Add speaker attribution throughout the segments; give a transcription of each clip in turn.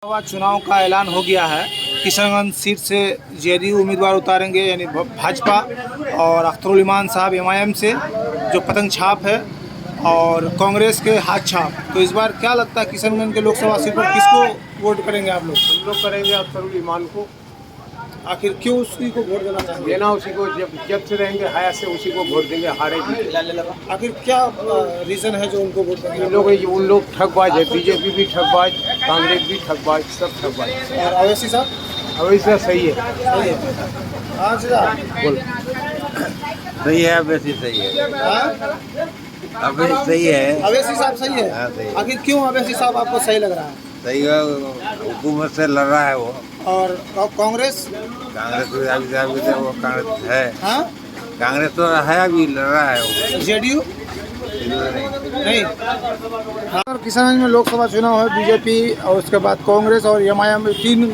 Speaker 1: चुनाव का ऐलान हो गया है। किशनगंज सीट से जेडीयू उम्मीदवार उतारेंगे यानी भाजपा, और अख्तरुल इमान साहब एमआईएम से जो पतंग छाप है, और कांग्रेस के हाथ छाप। तो इस बार क्या लगता है किशनगंज के लोकसभा सीट पर किसको वोट करेंगे आप लोग?
Speaker 2: हम लोग करेंगे अख्तरुल इमान को।
Speaker 1: आखिर क्यों उसी को वोट देना चाहेंगे?
Speaker 2: देना उसी को, जब से रहेंगे हया से उसी को वोट देंगे, हारेगी।
Speaker 1: आखिर क्या रीज़न है जो उनको वोट देंगे?
Speaker 2: उन लोग ठगबाज है, बीजेपी भी ठगबाज, कांग्रेस भी ठगबाज, सब ठगबाज।
Speaker 1: और अवैसी साहब?
Speaker 2: अवैसा सही है।
Speaker 1: सही है। हाँ जी
Speaker 2: बोल
Speaker 3: सही है, अवैसी सही है,
Speaker 1: हाँ?
Speaker 3: अवैसी सही है,
Speaker 1: अवैसी साहब सही है।
Speaker 3: हाँ, सही है।
Speaker 1: आखिर क्यों अवैसी साहब आपको सही लग रहा है?
Speaker 3: सही है। हुकूमत से लड़ रहा है वो।
Speaker 1: और कांग्रेस?
Speaker 3: कांग्रेस तो अभी वो कांग्रेस है,
Speaker 1: हाँ?
Speaker 3: कांग्रेस तो है, अभी लड़ रहा है वो।
Speaker 1: जेडीयू नहीं। हाँ, किशनगंज में लोकसभा चुनाव है। बीजेपी और उसके बाद कांग्रेस और एमआईएम, तीन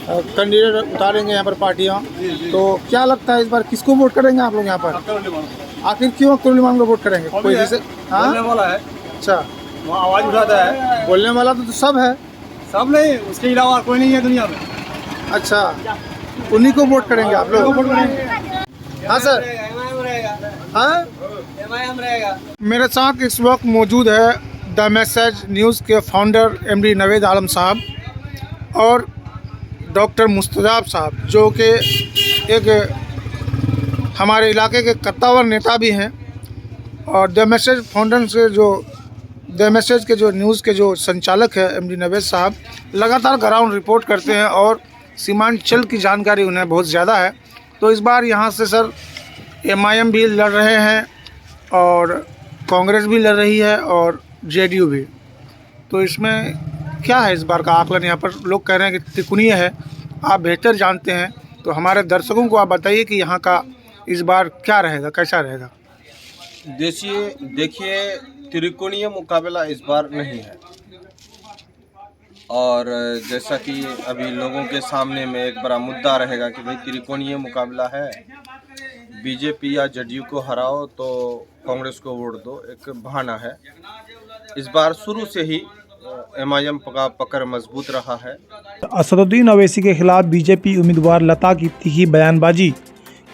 Speaker 1: कैंडिडेट उतारेंगे यहाँ पर पार्टियाँ। तो क्या लगता है इस बार किसको वोट करेंगे आप लोग यहाँ पर? आखिर क्यों अख्तरुल इमान को वोट करेंगे? कोई रीज़न? हाँ,
Speaker 2: वाला है,
Speaker 1: अच्छा,
Speaker 2: वो आवाज उठाता है।
Speaker 1: बोलने वाला तो सब है।
Speaker 2: सब नहीं, उसके अलावा कोई नहीं है दुनिया में।
Speaker 1: अच्छा, उन्हीं को वोट करेंगे आप लोग? हाँ सर। हाँ, मेरे साथ इस वक्त मौजूद है द मैसेज न्यूज़ के फाउंडर एमडी नवेद आलम साहब और डॉक्टर मुस्तजाब साहब, जो कि एक हमारे इलाके के कद्दावर नेता भी हैं, और द मैसेज फाउंडर से जो द मैसेज के जो न्यूज़ के जो संचालक है एमडी नवेद साहब, लगातार ग्राउंड रिपोर्ट करते हैं और सीमांचल की जानकारी उन्हें बहुत ज़्यादा है। तो इस बार यहाँ से सर एमआईएम भी लड़ रहे हैं और कांग्रेस भी लड़ रही है और जेडीयू भी। तो इसमें क्या है इस बार का आकलन? यहाँ पर लोग कह रहे हैं कि त्रिकोणीय है, आप बेहतर जानते हैं, तो हमारे दर्शकों को आप बताइए कि यहाँ का इस बार क्या रहेगा, कैसा रहेगा?
Speaker 4: देखिए, त्रिकोणीय मुकाबला इस बार नहीं है, और जैसा कि अभी लोगों के सामने में एक बड़ा मुद्दा रहेगा कि भाई त्रिकोणीय मुकाबला है, बीजेपी या जेडीयू को हराओ तो कांग्रेस को वोट दो, एक बहाना है। इस बार शुरू से ही एमआईएम का पकड़ मजबूत रहा है।
Speaker 5: असदुद्दीन अवैसी के खिलाफ बीजेपी उम्मीदवार लता की तीखी बयानबाजी।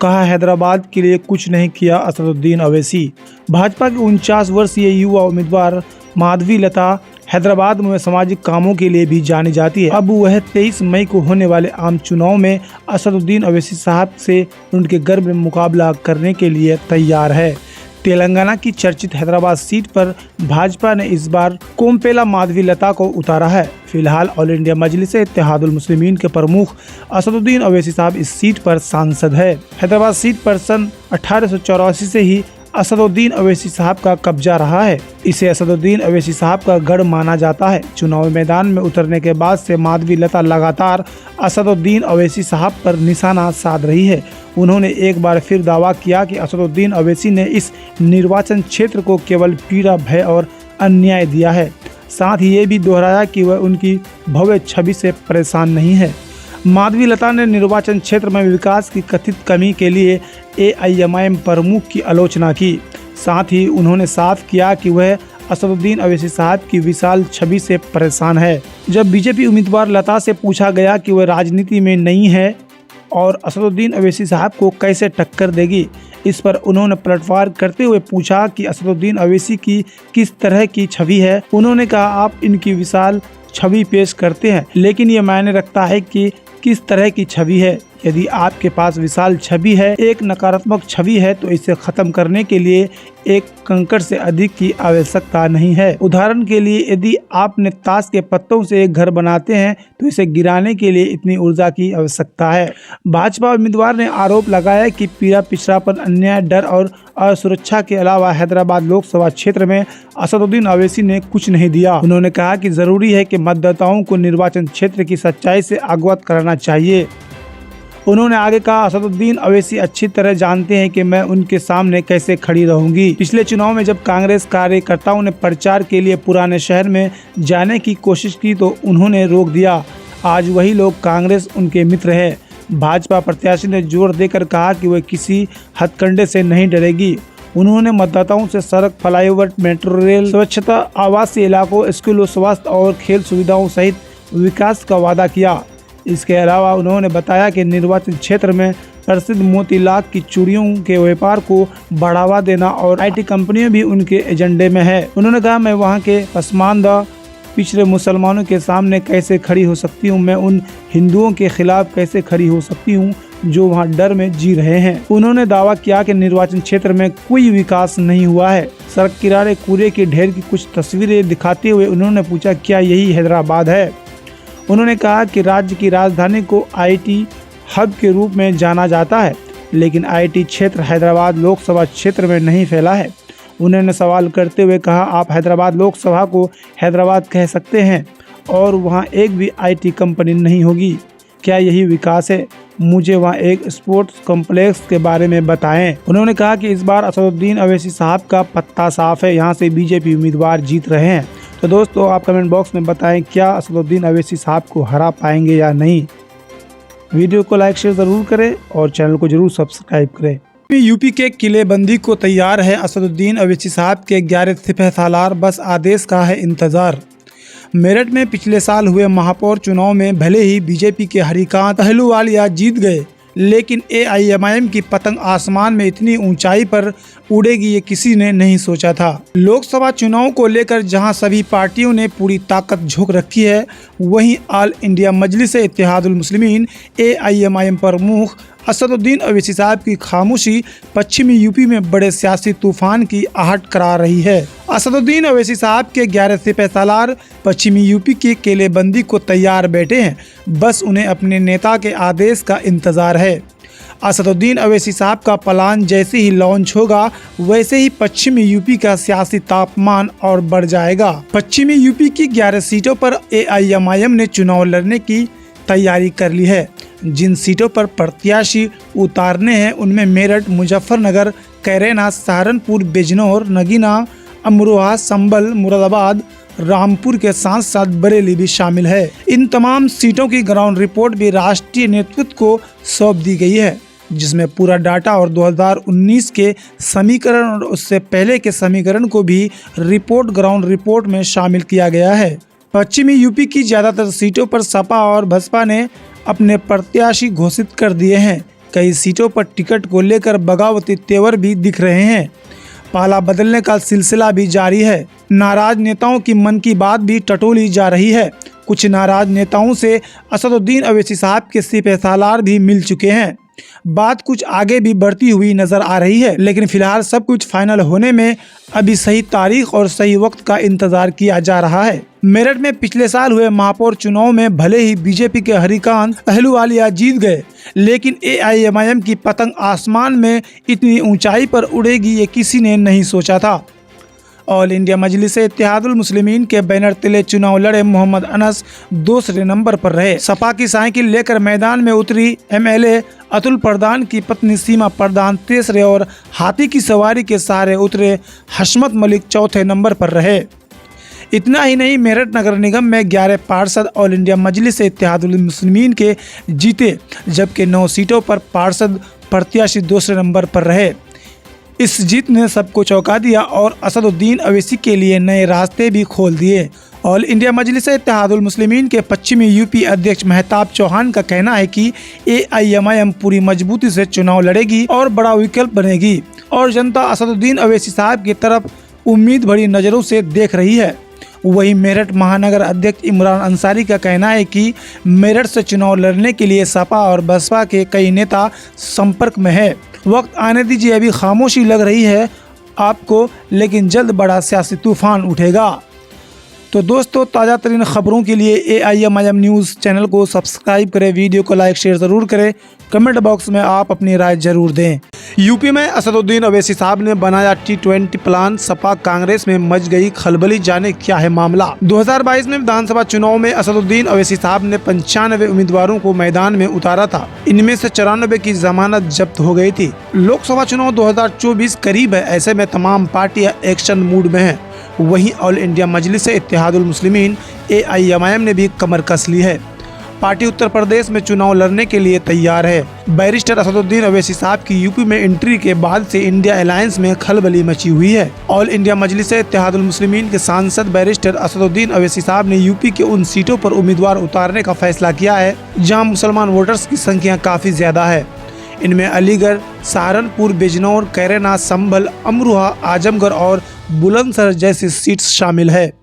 Speaker 5: कहा, हैदराबाद के लिए कुछ नहीं किया असदुद्दीन अवैसी। भाजपा की 49 वर्षीय युवा उम्मीदवार माधवी लता हैदराबाद में सामाजिक कामों के लिए भी जानी जाती है। अब वह 23 मई को होने वाले आम चुनाव में असदुद्दीन अवैसी साहब से उनके घर में मुकाबला करने के लिए तैयार है। तेलंगाना की चर्चित हैदराबाद सीट पर भाजपा ने इस बार कोम्पेला माधवी लता को उतारा है। फिलहाल ऑल इंडिया मजलिस इत्तेहादुल मुस्लिमीन के प्रमुख असदुद्दीन अवैसी साहब इस सीट पर सांसद है। हैदराबाद सीट पर सन 1884 से ही असदुद्दीन अवैसी साहब का कब्जा रहा है। इसे असदुद्दीन अवैसी साहब का गढ़ माना जाता है। चुनावी मैदान में उतरने के बाद से माधवी लता लगातार असदुद्दीन अवैसी साहब पर निशाना साध रही है। उन्होंने एक बार फिर दावा किया कि असदुद्दीन अवैसी ने इस निर्वाचन क्षेत्र को केवल पीड़ा, भय और अन्याय दिया है। साथ ही ये भी दोहराया कि वह उनकी भव्य छवि से परेशान नहीं है। माधवी लता ने निर्वाचन क्षेत्र में विकास की कथित कमी के लिए एआईएमआईएम प्रमुख की आलोचना की। साथ ही उन्होंने साफ किया कि वह असदुद्दीन अवैसी साहब की विशाल छवि से परेशान है। जब बीजेपी उम्मीदवार लता से पूछा गया कि वह राजनीति में नहीं है और असदुद्दीन अवैसी साहब को कैसे टक्कर देगी, इस पर उन्होंने पलटवार करते हुए पूछा कि असदुद्दीन अवैसी की किस तरह की छवि है। उन्होंने कहा, आप इनकी विशाल छवि पेश करते हैं, लेकिन ये मायने रखता है कि किस तरह की छवि है। यदि आपके पास विशाल छवि है, एक नकारात्मक छवि है, तो इसे खत्म करने के लिए एक कंकड़ से अधिक की आवश्यकता नहीं है। उदाहरण के लिए, यदि आपने ताश के पत्तों से एक घर बनाते हैं तो इसे गिराने के लिए इतनी ऊर्जा की आवश्यकता है। भाजपा उम्मीदवार ने आरोप लगाया कि पीड़ा, पिछड़ापन, अन्याय, डर और असुरक्षा के अलावा हैदराबाद लोकसभा क्षेत्र में असदुद्दीन अवैसी ने कुछ नहीं दिया। उन्होंने कहा कि जरूरी है कि मतदाताओं को निर्वाचन क्षेत्र की सच्चाई से अवगत कराना चाहिए। उन्होंने आगे कहा, असदुद्दीन अवैसी अच्छी तरह जानते हैं कि मैं उनके सामने कैसे खड़ी रहूंगी। पिछले चुनाव में जब कांग्रेस कार्यकर्ताओं ने प्रचार के लिए पुराने शहर में जाने की कोशिश की तो उन्होंने रोक दिया। आज वही लोग कांग्रेस उनके मित्र है। भाजपा प्रत्याशी ने जोर देकर कहा कि वह किसी हथकंडे से नहीं डरेगी। उन्होंने मतदाताओं से सड़क, फ्लाईओवर, मेट्रो रेल, स्वच्छता, आवासीय इलाकों, स्कूलों, स्वास्थ्य और खेल सुविधाओं सहित विकास का वादा किया। इसके अलावा उन्होंने बताया कि निर्वाचन क्षेत्र में प्रसिद्ध मोतीलाल की चूड़ियों के व्यापार को बढ़ावा देना और IT कंपनियां भी उनके एजेंडे में है। उन्होंने कहा, मैं वहां के पसमानदा पिछड़े मुसलमानों के सामने कैसे खड़ी हो सकती हूं, मैं उन हिंदुओं के खिलाफ कैसे खड़ी हो सकती हूं जो वहां डर में जी रहे हैं। उन्होंने दावा किया कि निर्वाचन क्षेत्र में कोई विकास नहीं हुआ है। सड़क किनारे कूड़े के ढेर की कुछ तस्वीरें दिखाते हुए उन्होंने पूछा, क्या यही हैदराबाद है? उन्होंने कहा कि राज्य की राजधानी को IT हब के रूप में जाना जाता है, लेकिन IT क्षेत्र हैदराबाद लोकसभा क्षेत्र में नहीं फैला है। उन्होंने सवाल करते हुए कहा, आप हैदराबाद लोकसभा को हैदराबाद कह सकते हैं और वहां एक भी IT कंपनी नहीं होगी। क्या यही विकास है? मुझे वहां एक स्पोर्ट्स कॉम्प्लेक्स के बारे में बताएं। उन्होंने कहा कि इस बार असदुद्दीन अवैसी साहब का पत्ता साफ है, यहां से BJP उम्मीदवार जीत रहे हैं। तो दोस्तों, आप कमेंट बॉक्स में बताएं, क्या असदुद्दीन अवैसी साहब को हरा पाएंगे या नहीं। वीडियो को लाइक शेयर ज़रूर करें और चैनल को जरूर सब्सक्राइब करें। यूपी के किलेबंदी को तैयार है असदुद्दीन अवैसी साहब के 11 सिपह सालार, बस आदेश का है इंतज़ार। मेरठ में पिछले साल हुए महापौर चुनाव में भले ही BJP के हरिकांत अहलूवालिया जीत गए, लेकिन AIMIM की पतंग आसमान में इतनी ऊंचाई पर उड़ेगी ये किसी ने नहीं सोचा था। लोकसभा चुनाव को लेकर जहां सभी पार्टियों ने पूरी ताकत झोंक रखी है, वहीं ऑल इंडिया मजलिस इत्तेहादुल मुस्लिमीन AIMIM प्रमुख असदुद्दीन अवैसी साहब की खामोशी पश्चिमी यूपी में बड़े सियासी तूफान की आहट करा रही है। असदुद्दीन अवैसी साहब के 11 सिपह सालार पश्चिमी यूपी की किलेबंदी को तैयार बैठे हैं, बस उन्हें अपने नेता के आदेश का इंतजार है। असदुद्दीन अवैसी साहब का प्लान जैसे ही लॉन्च होगा, वैसे ही पश्चिमी यूपी का सियासी तापमान और बढ़ जाएगा। पश्चिमी यूपी की 11 सीटों पर AIMIM ने चुनाव लड़ने की तैयारी कर ली है। जिन सीटों पर प्रत्याशी उतारने हैं उनमें मेरठ, मुजफ्फरनगर, कैरेना, सहारनपुर, बिजनौर, नगीना, अमरोहा, संभल, मुरादाबाद, रामपुर के साथ साथ बरेली भी शामिल है। इन तमाम सीटों की ग्राउंड रिपोर्ट भी राष्ट्रीय नेतृत्व को सौंप दी गई है, जिसमें पूरा डाटा और 2019 के समीकरण और उससे पहले के समीकरण को भी ग्राउंड रिपोर्ट में शामिल किया गया है। पश्चिमी यूपी की ज़्यादातर सीटों पर सपा और बसपा ने अपने प्रत्याशी घोषित कर दिए हैं। कई सीटों पर टिकट को लेकर बगावती तेवर भी दिख रहे हैं। पाला बदलने का सिलसिला भी जारी है। नाराज नेताओं की मन की बात भी टटोली जा रही है। कुछ नाराज नेताओं से असदुद्दीन अवैसी साहब के सिपह सालार भी मिल चुके हैं। बात कुछ आगे भी बढ़ती हुई नजर आ रही है, लेकिन फिलहाल सब कुछ फाइनल होने में अभी सही तारीख और सही वक्त का इंतजार किया जा रहा है। मेरठ में पिछले साल हुए महापौर चुनाव में भले ही BJP के हरिकांत अहलूवालिया जीत गए, लेकिन AIMIM की पतंग आसमान में इतनी ऊंचाई पर उड़ेगी ये किसी ने नहीं सोचा था। ऑल इंडिया मजलिस इत्तेहादुल मुस्लिमीन के बैनर तले चुनाव लड़े मोहम्मद अनस दूसरे नंबर पर रहे। सपा की साइकिल लेकर मैदान में उतरी MLA अतुल प्रधान की पत्नी सीमा प्रधान तीसरे और हाथी की सवारी के सहारे उतरे हशमत मलिक चौथे नंबर पर रहे। इतना ही नहीं, मेरठ नगर निगम में 11 पार्षद ऑल इंडिया मजलिस इत्तेहादुल मुस्लिमीन के जीते, जबकि 9 सीटों पर पार्षद प्रत्याशी दूसरे नंबर पर रहे। इस जीत ने सबको चौंका दिया और असदुद्दीन अवैसी के लिए नए रास्ते भी खोल दिए। ऑल इंडिया मजलिस इत्तेहादुल मुस्लिमीन के पश्चिमी यूपी अध्यक्ष महताब चौहान का कहना है कि AIMIM पूरी मजबूती से चुनाव लड़ेगी और बड़ा विकल्प बनेगी और जनता असदुद्दीन अवैसी साहब की तरफ उम्मीद भरी नज़रों से देख रही है। वहीं मेरठ महानगर अध्यक्ष इमरान अंसारी का कहना है कि मेरठ से चुनाव लड़ने के लिए सपा और बसपा के कई नेता संपर्क में है। वक्त आने दीजिए, अभी खामोशी लग रही है आपको, लेकिन जल्द बड़ा सियासी तूफान उठेगा। तो दोस्तों, ताज़ा तरीन खबरों के लिए AIMIM न्यूज़ चैनल को सब्सक्राइब करें, वीडियो को लाइक शेयर ज़रूर करें, कमेंट बॉक्स में आप अपनी राय जरूर दें। यूपी में असदुद्दीन अवैसी साहब ने बनाया T20 प्लान, सपा कांग्रेस में मच गई खलबली, जाने क्या है मामला। 2022 में विधानसभा चुनाव में असदुद्दीन अवैसी साहब ने 95 उम्मीदवारों को मैदान में उतारा था। इनमें से 94 की जमानत जब्त हो गई थी। लोकसभा चुनाव 2024 करीब है, ऐसे में तमाम पार्टियां एक्शन मूड में हैं। वहीं ऑल इंडिया मजलिस इत्तेहादुल मुस्लिमीन AIMIM ने भी कमर कस ली है। पार्टी उत्तर प्रदेश में चुनाव लड़ने के लिए तैयार है। बैरिस्टर असदुद्दीन अवैसी साहब की यूपी में एंट्री के बाद से इंडिया अलायंस में खलबली मची हुई है। ऑल इंडिया मजलिस-ए-इत्तेहादुल मुस्लिमीन के सांसद बैरिस्टर असदुद्दीन अवैसी साहब ने यूपी के उन सीटों पर उम्मीदवार उतारने का फैसला किया है जहां मुसलमान वोटर्स की संख्या काफी ज्यादा है। इनमें अलीगढ़, सहारनपुर, बिजनौर, कैराना, संभल, अमरोहा, आजमगढ़ और बुलंदशहर जैसी सीट्स शामिल है।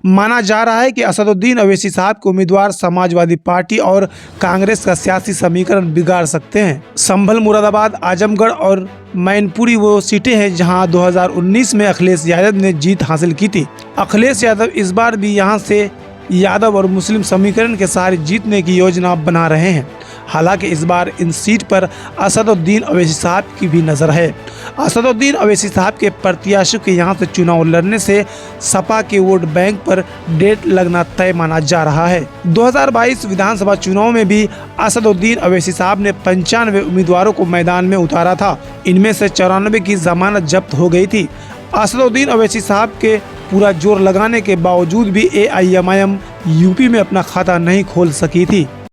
Speaker 5: माना जा रहा है कि असदुद्दीन अवैसी साहब के उम्मीदवार समाजवादी पार्टी और कांग्रेस का सियासी समीकरण बिगाड़ सकते हैं। संभल, मुरादाबाद, आजमगढ़ और मैनपुरी वो सीटें हैं जहां 2019 में अखिलेश यादव ने जीत हासिल की थी। अखिलेश यादव इस बार भी यहां से यादव और मुस्लिम समीकरण के सहारे जीतने की योजना बना रहे हैं। हालांकि इस बार इन सीट पर असदुद्दीन अवैसी साहब की भी नज़र है। असदुद्दीन अवैसी साहब के प्रत्याशियों के यहां से चुनाव लड़ने से सपा के वोट बैंक पर डेट लगना तय माना जा रहा है। 2022 विधानसभा चुनाव में भी असदुद्दीन अवैसी साहब ने 95 उम्मीदवारों को मैदान में उतारा था। इनमें से 94 की जमानत जब्त हो गई थी। असदुद्दीन अवैसी साहब के पूरा जोर लगाने के बावजूद भी AIMIM यूपी में अपना खाता नहीं खोल सकी थी।